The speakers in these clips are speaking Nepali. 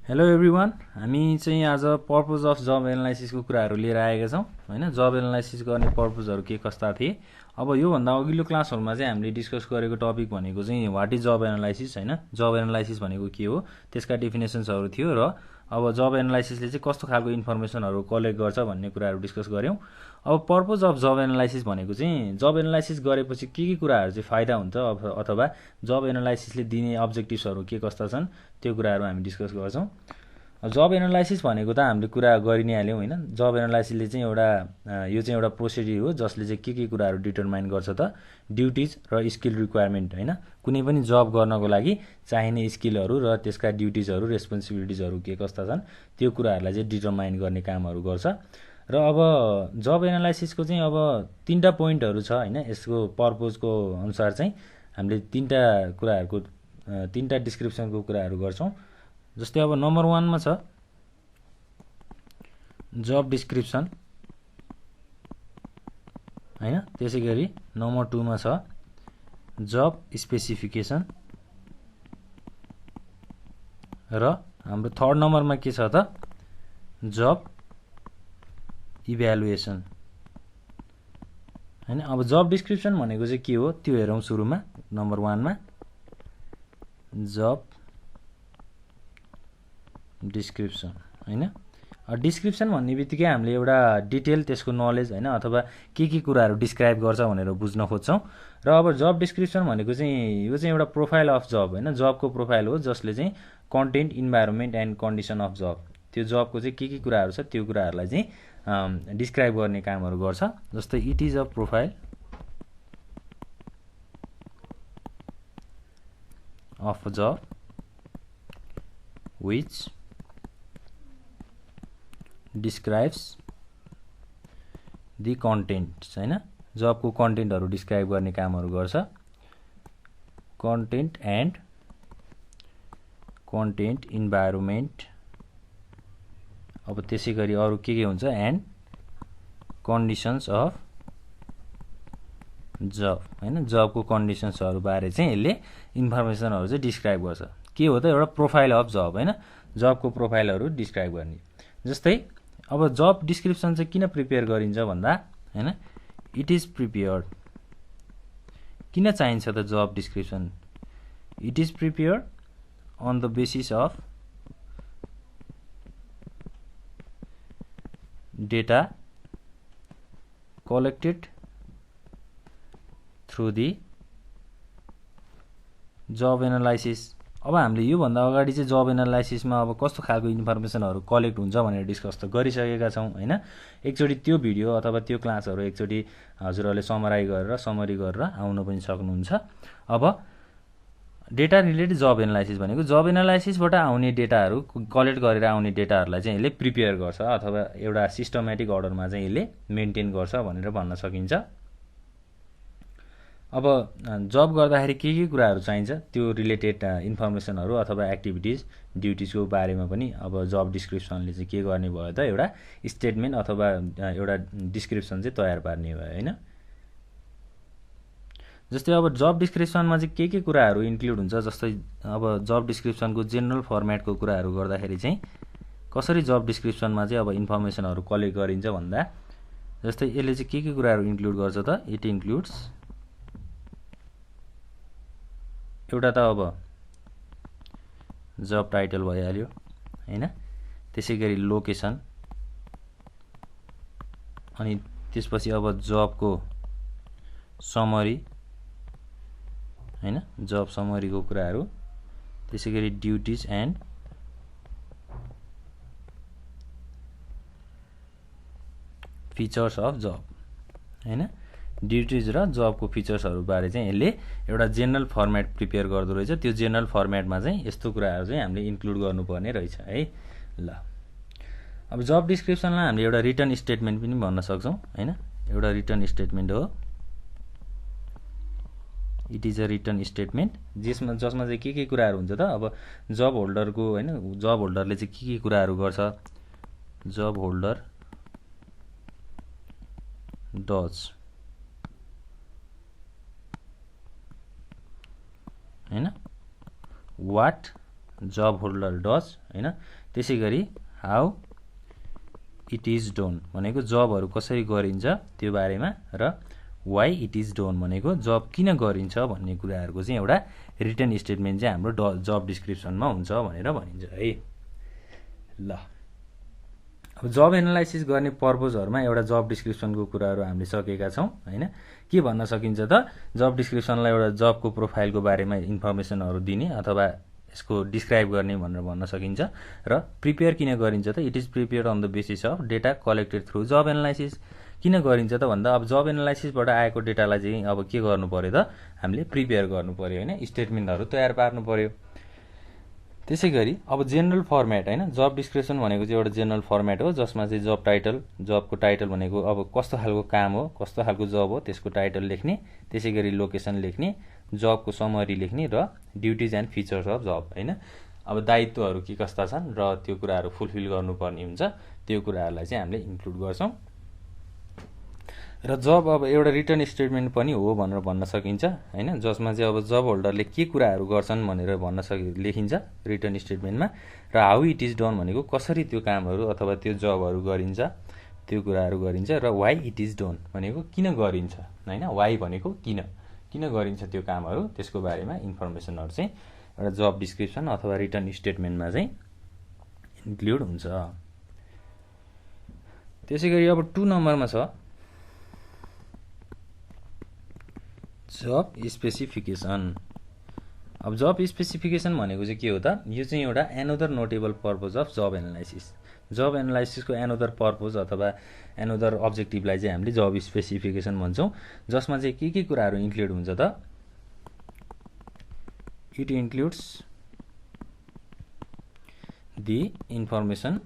हेलो एभ्रिवान, हामी चाहिँ आज पर्पज अफ जब एनालाइसिसको कुराहरू लिएर आएका छौँ होइन। जब एनालाइसिस गर्ने पर्पजहरू के कस्ता थिए। अब योभन्दा अघिल्लो क्लासहरूमा चाहिँ हामीले डिस्कस गरेको टपिक भनेको चाहिँ वाट इज जब एनालाइसिस होइन। जब एनालाइसिस भनेको के हो, त्यसका डेफिनेसन्सहरू थियो र अब जब एनालाइसिसले चाहिँ कस्तो खालको इन्फर्मेसनहरू कलेक्ट गर्छ भन्ने कुराहरू डिस्कस गऱ्यौँ। अब पर्पज अफ जब एनालाइसिस भनेको चाहिँ जब एनालाइसिस गरेपछि के कुराहरू चाहिँ फाइदा हुन्छ अथवा जब एनालाइसिसले दिने अब्जेक्टिभ्सहरू के कस्ता छन् त्यो कुराहरू हामी डिस्कस गर्छौँ। जब एनालाइसिस भनेको त हामीले कुरा गरि नै हाल्यौँ होइन। जब एनालाइसिसले चाहिँ यो चाहिँ एउटा प्रोसिडियर हो जसले चाहिँ के कुराहरू डिटरमाइन गर्छ त ड्युटिज र स्किल रिक्वायरमेन्ट होइन। कुनै पनि जब गर्नको लागि चाहिने स्किलहरू र त्यसका ड्युटिजहरू रेस्पोन्सिबिलिटिजहरू के कस्ता छन् त्यो कुराहरूलाई चाहिँ डिटरमाइन गर्ने कामहरू गर्छ। र अब जब एनालाइसिसको चाहिँ अब तीनटा पोइन्टहरू छ होइन। यसको पर्पजको अनुसार चाहिँ हामीले तीनटा डिस्क्रिप्सनको कुराहरू गर्छौँ। जस्तै अब नम्बर 1 मा छ जब डिस्क्रिप्सन होइन। त्यसै गरी नम्बर 2 मा छ जब स्पेसिफिकेसन र हाम्रो थर्ड नम्बरमा के छ त जब इभ्यालुएसन होइन। अब जब डिस्क्रिप्सन भनेको चाहिँ के हो त्यो हेरौँ। सुरुमा नम्बर 1 मा जब डिस्क्रिप्सन होइन। डिस्क्रिप्सन भन्ने बित्तिकै हामीले एउटा डिटेल त्यसको नलेज होइन अथवा के कुराहरू डिस्क्राइब गर्छ भनेर बुझ्न खोज्छौँ। र अब जब डिस्क्रिप्सन भनेको चाहिँ यो चाहिँ एउटा प्रोफाइल अफ जब होइन। जबको प्रोफाइल हो जसले चाहिँ content, environment and condition of job, त्यो जबको चाहिँ के कुराहरू छ त्यो कुराहरूलाई चाहिँ डिस्क्राइब गर्ने कामहरू गर्छ। जस्तै it is a profile of a job which describes the content होइन। जबको कन्टेन्टहरू डिस्क्राइब गर्ने कामहरू गर्छ। कन्टेन्ट एन्ड कन्टेन्ट इन्भाइरोमेन्ट, अब त्यसै गरी अरू के हुन्छ एन्ड कन्डिसन्स अफ जब होइन। जबको कन्डिसन्सहरू बारे चाहिँ यसले इन्फर्मेसनहरू चाहिँ डिस्क्राइब गर्छ। के हो त एउटा प्रोफाइल अफ जब होइन। जबको प्रोफाइलहरू डिस्क्राइब गर्ने। जस्तै अब जब डिस्क्रिप्सन चाहिँ किन प्रिपेयर गरिन्छ भन्दा होइन, इट इज प्रिपेयर्ड। किन चाहिन्छ त job description? It is prepared on the basis of data collected through the job analysis. अब हामीले योभन्दा अगाडि चाहिँ जब एनालाइसिसमा अब कस्तो खालको इन्फर्मेसनहरू कलेक्ट हुन्छ भनेर डिस्कस त गरिसकेका छौँ होइन। एकचोटि त्यो भिडियो अथवा त्यो क्लासहरू एकचोटि हजुरहरूले समरी गरेर आउन पनि सक्नुहुन्छ। अब डेटा रिलेटेड जब एनालाइसिस भनेको जब एनालाइसिसबाट आउने डेटाहरू कलेक्ट गरेर आउने डेटाहरूलाई चाहिँ यसले प्रिपेयर गर्छ अथवा एउटा सिस्टमेटिक अर्डरमा चाहिँ यसले मेन्टेन गर्छ भनेर भन्न सकिन्छ। अब जब गर्दाखेरि के कुराहरू चाहिन्छ त्यो रिलेटेड इन्फर्मेसनहरू अथवा एक्टिभिटिज ड्युटिजको बारेमा पनि अब जब डिस्क्रिप्सनले चाहिँ के गर्ने भयो त एउटा स्टेटमेन्ट अथवा एउटा डिस्क्रिप्सन चाहिँ तयार पार्ने भयो होइन। जस्तै अब जब डिस्क्रिप्सनमा चाहिँ के कुराहरू इन्क्लुड हुन्छ। जस्तै अब जब डिस्क्रिप्सनको जेनरल फर्मेटको कुराहरू गर्दाखेरि चाहिँ कसरी जब डिस्क्रिप्सनमा चाहिँ अब इन्फर्मेसनहरू कलेक्ट गरिन्छ भन्दा जस्तै यसले चाहिँ के कुराहरू इन्क्लुड गर्छ त इट इन्क्लुड्स एउटा त अब जब टाइटल भइहाल्यो होइन। त्यसै गरी लोकेसन, अनि त्यसपछि अब जबको समरी होइन, जब समरीको कुराहरू। त्यसै गरी duties and features of job होइन। ड्युटिज र जबको फिचर्सहरू बारे चाहिँ यसले एउटा जेनरल फर्मेट प्रिपेयर गर्दो रहेछ। त्यो जेनरल फर्मेटमा चाहिँ यस्तो कुराहरू चाहिँ हामीले इन्क्लुड गर्नुपर्ने रहेछ है। ल अब जब डिस्क्रिप्सनलाई हामीले एउटा रिटर्न स्टेटमेन्ट पनि भन्न सक्छौँ होइन। एउटा रिटर्न स्टेटमेन्ट हो, it is a return statement जसमा चाहिँ के कुराहरू हुन्छ त अब जब होल्डरको होइन। जब होल्डरले चाहिँ के कुराहरू गर्छ। जब होल्डर डज होइन वाट जब होल्डर डज हैन। त्यसै गरी हाउ इट इज डन भनेको जबहरू कसरी गरिन्छ त्यो बारेमा, र वाइ इट इज डन भनेको जब किन गरिन्छ भन्ने कुराहरूको चाहिँ एउटा रिटन स्टेटमेन्ट चाहिँ हाम्रो जब डिस्क्रिप्सनमा हुन्छ भनेर भनिन्छ है। ल अब जब एनालाइसिस गर्ने पर्पजहरुमा एउटा जब डिस्क्रिप्सनको कुराहरू हामीले सकेका छौं हैन। के भन्न सकिन्छ त, जब डिस्क्रिप्सनलाई एउटा जबको प्रोफाइलको बारेमा इन्फर्मेसनहरू दिने अथवा यसको डिस्क्राइब गर्ने भनेर भन्न सकिन्छ। र प्रिपेयर किन गरिन्छ त, it is prepared on the basis of data collected through job analysis. किन गरिन्छ त भन्दा अब जब एनालाइसिसबाट आएको डेटालाई चाहिँ अब के गर्नु पर्यो त, हामीले प्रिपेयर गर्नु पर्यो हैन, स्टेटमेन्टहरू तयार पार्नु पर्यो। त्यसै गरी अब जेनरल फर्मेट हैन, जब डिस्क्रिप्सन भनेको चाहिँ एउटा जेनरल फर्मेट हो जसमा चाहिँ जब टाइटल, जबको टाइटल भनेको अब कस्तो खालको काम हो, कस्तो खालको जब हो त्यसको टाइटल लेख्ने, त्यसै गरी लोकेसन लेख्ने, जबको समरी लेख्ने र duties and features of job हैन। अब दायित्वहरू के कस्ता छन् र त्यो कुराहरू फुलफिल गर्नुपर्ने हुन्छ, त्यो कुराहरूलाई चाहिँ हामीले इन्क्लुड गर्छौं। र जब अब एउटा रिटर्न स्टेटमेन्ट पनि हो भनेर भन्न सकिन्छ हैन, जसमा चाहिँ अब जब होल्डरले के कुराहरू गर्छन् भनेर लेखिन्छ रिटर्न स्टेटमेन्टमा। र हाउ इट इज डन भनेको कसरी त्यो कामहरू अथवा त्यो जबहरू गरिन्छ त्यो कुराहरू गरिन्छ। र वाइ इट इज डन भनेको किन गरिन्छ हैन, वाइ भनेको किन गरिन्छ त्यो कामहरू, त्यसको बारेमा इन्फर्मेसनहरू चाहिँ एउटा जब डिस्क्रिप्सन अथवा रिटर्न स्टेटमेन्टमा चाहिँ इन्क्लुड हुन्छ। त्यसै गरी अब 2 नम्बरमा छ जब स्पेसिफिकेसन। अब जब स्पेसिफिकेसन भनेको चाहिँ के हो त, यो चाहिँ एउटा another notable purpose of job analysis. Job एनालाइसिसको एनोदर पर्पज अथवा एनोदर अब्जेक्टिभलाई चाहिँ हामीले जब स्पेसिफिकेसन भन्छौं, जसमा चाहिँ के कुराहरू इन्क्लुड हुन्छ त, it includes the information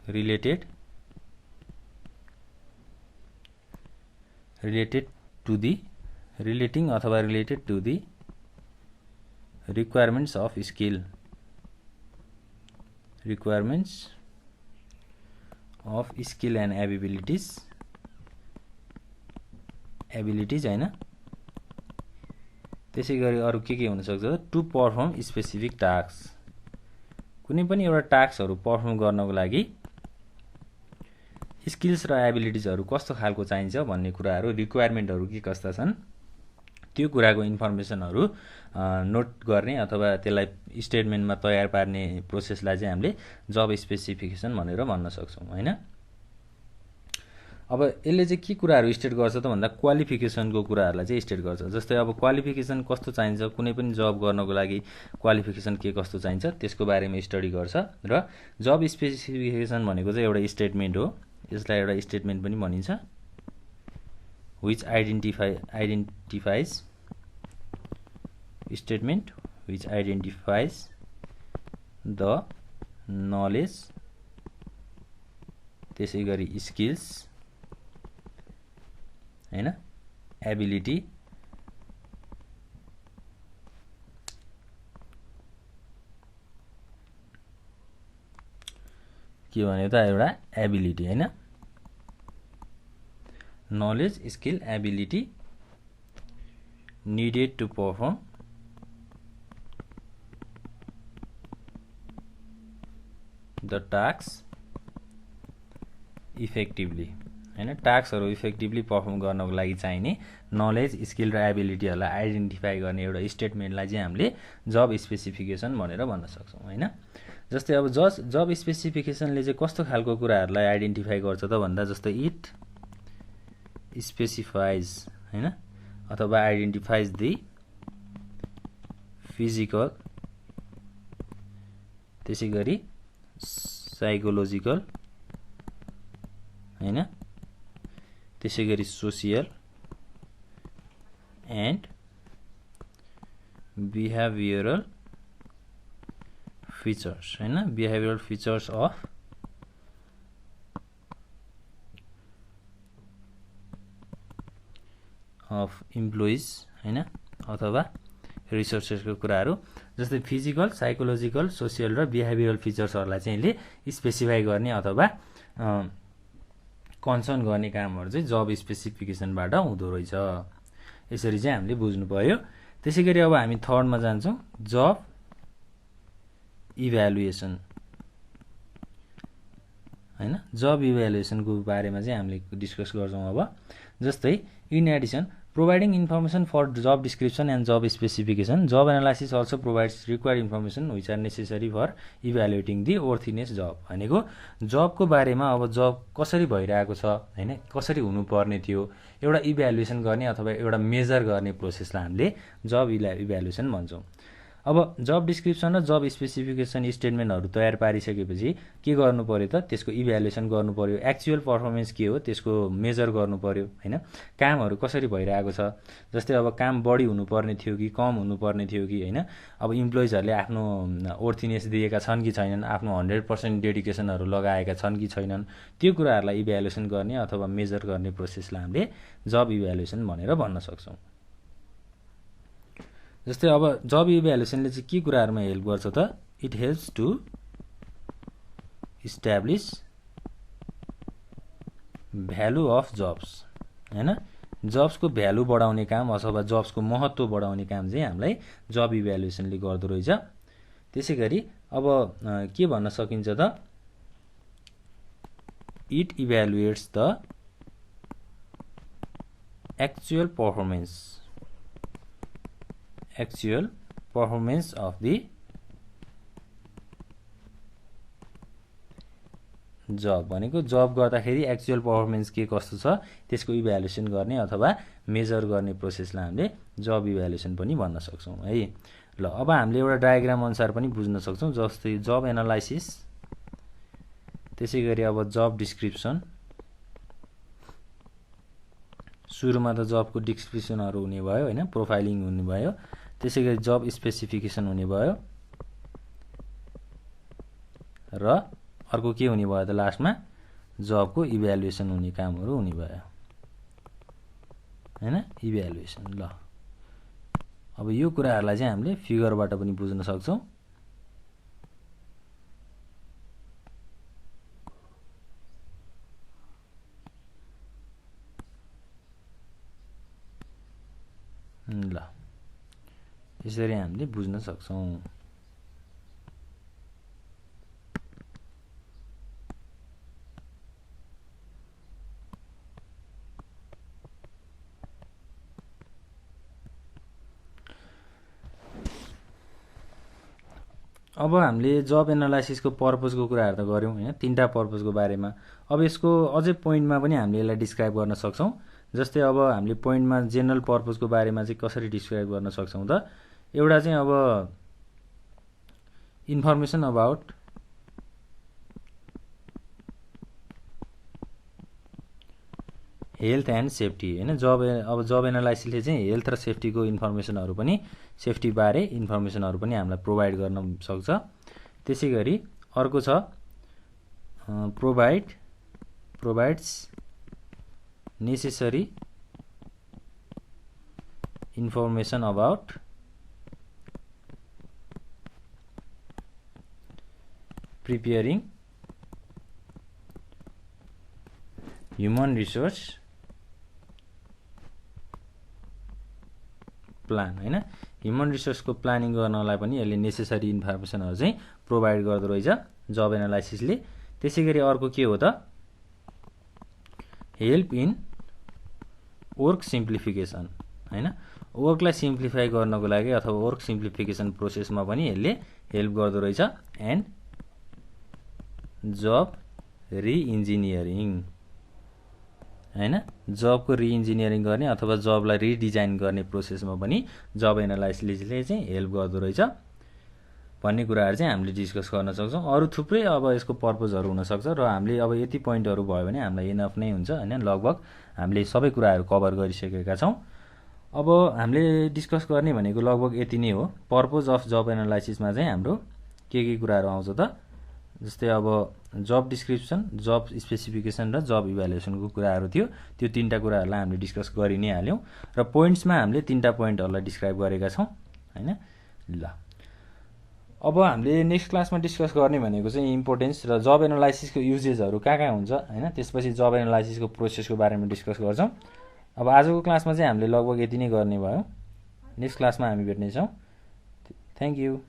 related to the requirements of skill and abilities हैन। त्यसै गरी अरु के हुन सक्छ त, टु परफर्म स्पेसिफिक टास्क, कुनै पनि एउटा टास्कहरु परफर्म गर्नको लागि स्किल्स र एबिलिटिजहरु कस्तो खालको चाहिन्छ भन्ने कुराहरु, रिक्वायरमेन्टहरु के कस्ता छन् त्यो कुराको इन्फर्मेसनहरु नोट गर्ने अथवा त्यसलाई स्टेटमेन्टमा तयार पार्ने प्रोसेसलाई चाहिँ हामीले जब स्पेसिफिकेसन भनेर भन्न सक्छौं हैन। अब यसले चाहिँ के कुराहरु स्टेट गर्छ त भन्दा क्वालिफिकेसनको कुराहरुलाई चाहिँ स्टेट गर्छ। जस्तै अब क्वालिफिकेसन कस्तो चाहिन्छ, कुनै पनि जब गर्नको लागि क्वालिफिकेसन के कस्तो चाहिन्छ त्यसको बारेमा स्टडी गर्छ। र जब स्पेसिफिकेसन भनेको चाहिँ एउटा स्टेटमेन्ट हो, यसलाई एउटा स्टेटमेन्ट पनि भनिन्छ, which identifies the knowledge, त्यसै गरी स्किल्स हैन, एबिलिटी के भन्यो त, एउटा एबिलिटी हैन, knowledge, skill, ability needed to perform the tasks effectively हैन। टास्कहरु इफेक्टिभली परफर्म गर्नको लागि चाहिने नलेज, स्किल र एबिलिटीहरुलाई आइडेन्टिफाई गर्ने एउटा स्टेटमेन्टलाई चाहिँ हामीले जब स्पेसिफिकेसन भनेर भन्न सक्छौं हैन। जस्तै अब जब स्पेसिफिकेसनले चाहिँ कस्तो खालको कुराहरुलाई आइडेन्टिफाई गर्छ त भन्दा, जस्तै इट स्पेसिफाइज हैन अथवा आइडेन्टिफाइज द फिजिकल, त्यसै गरी साइकोलोजिकल हैन, त्यसै गरी सोशियल एन्ड बिहेभियरल फिचर्स हैन, बिहेभियरल फिचर्स अफ इम्प्लोइज हैन अथवा रिसोर्सेसको कुराहरु। जस्तै फिजिकल, साइकोलोजिकल, सोशियल र बिहेभियरल फिचर्सहरुलाई चाहिँ यसले स्पेसिफाई गर्ने अथवा कन्सर्न गर्ने कामहरु चाहिँ जब स्पेसिफिकेसनबाट हुँदो रहेछ। यसरी चाहिँ हामीले बुझ्नु पर्यो। त्यसैगरी अब हामी थर्डमा जान्छौँ, जब इभ्यालुएसन हैन। जब इभ्यालुएसनको बारेमा चाहिँ हामीले डिस्कस गर्छौँ अब। जस्तै in addition providing information for job description and job specification, job analysis also provides required information which are necessary for evaluating the worthiness job. भनेको जबको बारेमा अब जब कसरी भइरहेको छ हैन, कसरी हुनुपर्ने थियो, एउटा इभ्यालुएसन गर्ने अथवा एउटा मेजर गर्ने प्रोसेसलाई हामीले जब इभ्यालुएसन भन्छौँ। अब जब डिस्क्रिप्सन र जब स्पेसिफिकेसन स्टेटमेन्टहरू तयार पारिसकेपछि के गर्नु पर्यो त, त्यसको इभ्यालुएसन गर्नु पर्यो। एक्चुअल पर्फर्मेन्स के हो त्यसको मेजर गर्नु पर्यो हैन। कामहरू कसरी भइरहेको छ, जस्तै अब काम बढी हुनुपर्ने थियो कि कम हुनुपर्ने थियो कि हैन। अब इम्प्लोइजहरूले आफ्नो वर्थीनेस दिएका छन् कि छैनन्, आफ्नो 100% डेडिकेसनहरू लगाएका छन् कि छैनन्, त्यो कुराहरूलाई इभ्यालुएसन गर्ने अथवा मेजर गर्ने प्रोसेसलाई हामीले जब इभ्यालुएसन भनेर भन्न सक्छौँ। जस्तै अब जब इभ्यालुएसनले चाहिँ के कुराहरूमा हेल्प गर्छ त, it helps to establish value of jobs हैन। जब्सको भ्यालु बढाउने काम अथवा जब्सको महत्त्व बढाउने काम चाहिँ हामीलाई जब इभ्यालुएसनले गर्दो रहेछ। त्यसैगरी अब के भन्न सकिन्छ त, it evaluates the actual performance of the job. भनेको जब गर्दाखेरि एक्चुअल पर्फर्मेन्स के कस्तो छ त्यसको इभ्यालुएसन गर्ने अथवा मेजर गर्ने प्रोसेसलाई हामीले जब इभ्यालुएसन पनि भन्न सक्छौँ है। ल अब हामीले एउटा डायग्राम अनुसार पनि बुझ्न सक्छौँ। जस्तै जब एनालाइसिस, त्यसैगरी अब जब डिस्क्रिप्सन, सुरुमा त जबको डिस्क्रिप्सनहरू हुने भयो हैन, प्रोफाइलिङ हुने भयो। त्यसैगरी जब स्पेसिफिकेसन हुने भयो र अर्को के हुने भयो त, लास्टमा जबको इभ्यालुएसन हुने कामहरू हुने भयो हैन, इभ्यालुएसन। ल अब यो कुराहरूलाई चाहिँ हामीले फिगरबाट पनि बुझ्न सक्छौँ। ल यसरी हामीले बुझ्न सक्छौँ। अब हामीले जब एनालाइसिसको पर्पजको कुराहरू त गऱ्यौँ हैन, तीनटा पर्पजको बारेमा। अब यसको अझै पोइन्टमा पनि हामीले यसलाई डिस्क्राइब गर्न सक्छौँ। जस्तै अब हामीले पोइन्टमा जेनरल पर्पजको बारेमा चाहिँ कसरी डिस्क्राइब गर्न सक्छौँ त, एउटा चाहिँ अब information about health and safety हैन। अब जब एनालाइसिसले चाहिँ हेल्थ र सेफ्टीको इन्फर्मेसनहरू पनि, सेफ्टी बारे इन्फर्मेसनहरू पनि हामीलाई प्रोभाइड गर्न सक्छ। त्यसैगरी अर्को छ provides necessary information about preparing human resource plan हैन। ह्युमन रिसोर्सको प्लानिङ गर्नलाई पनि यसले नेसेसरी इन्फर्मेसनहरू चाहिँ प्रोभाइड गर्दो रहेछ जब एनालाइसिसले। त्यसैगरी अर्को के हो त, हेल्प इन वर्क सिम्प्लिफिकेसन हैन। वर्कलाई सिम्प्लिफाई गर्नको लागि अथवा वर्क सिम्प्लिफिकेसन प्रोसेसमा पनि यसले हेल्प गर्दो रहेछ। एन्ड जब रिइन्जिनियरिङ हैन, जबको रिइन्जिनियरिङ गर्ने अथवा जबलाई रिडिजाइन गर्ने प्रोसेसमा पनि जब एनालाइसिसले चाहिँ हेल्प गर्दो रहेछ भन्ने कुराहरू चाहिँ हामीले डिस्कस गर्न सक्छौँ। अरू थुप्रै अब यसको पर्पजहरू हुनसक्छ र हामीले अब यति पोइन्टहरू भयो भने हामीलाई इनफ नै हुन्छ हैन। लगभग हामीले सबै कुराहरू कभर गरिसकेका छौँ। अब हामीले डिस्कस गर्ने भनेको लगभग यति नै हो। पर्पज अफ जब एनालाइसिसमा चाहिँ हाम्रो के कुराहरू आउँछ त, जस्तै अब जब डिस्क्रिप्सन, जब स्पेसिफिकेसन र जब इभ्यालुएसनको कुराहरू थियो। त्यो तीनटा कुराहरूलाई हामीले डिस्कस गरि नै हाल्यौँ र पोइन्ट्समा हामीले तीनटा पोइन्टहरूलाई डिस्क्राइब गरेका छौँ हैन। ल अब हामीले नेक्स्ट क्लासमा डिस्कस गर्ने भनेको चाहिँ इम्पोर्टेन्स र जब एनालाइसिसको युजेसहरू कहाँ हुन्छ हैन। त्यसपछि जब एनालाइसिसको प्रोसेसको बारेमा डिस्कस गर्छौँ। अब आजको क्लासमा चाहिँ हामीले लगभग यति नै गर्ने भयो। नेक्स्ट क्लासमा हामी भेट्नेछौँ। Thank you.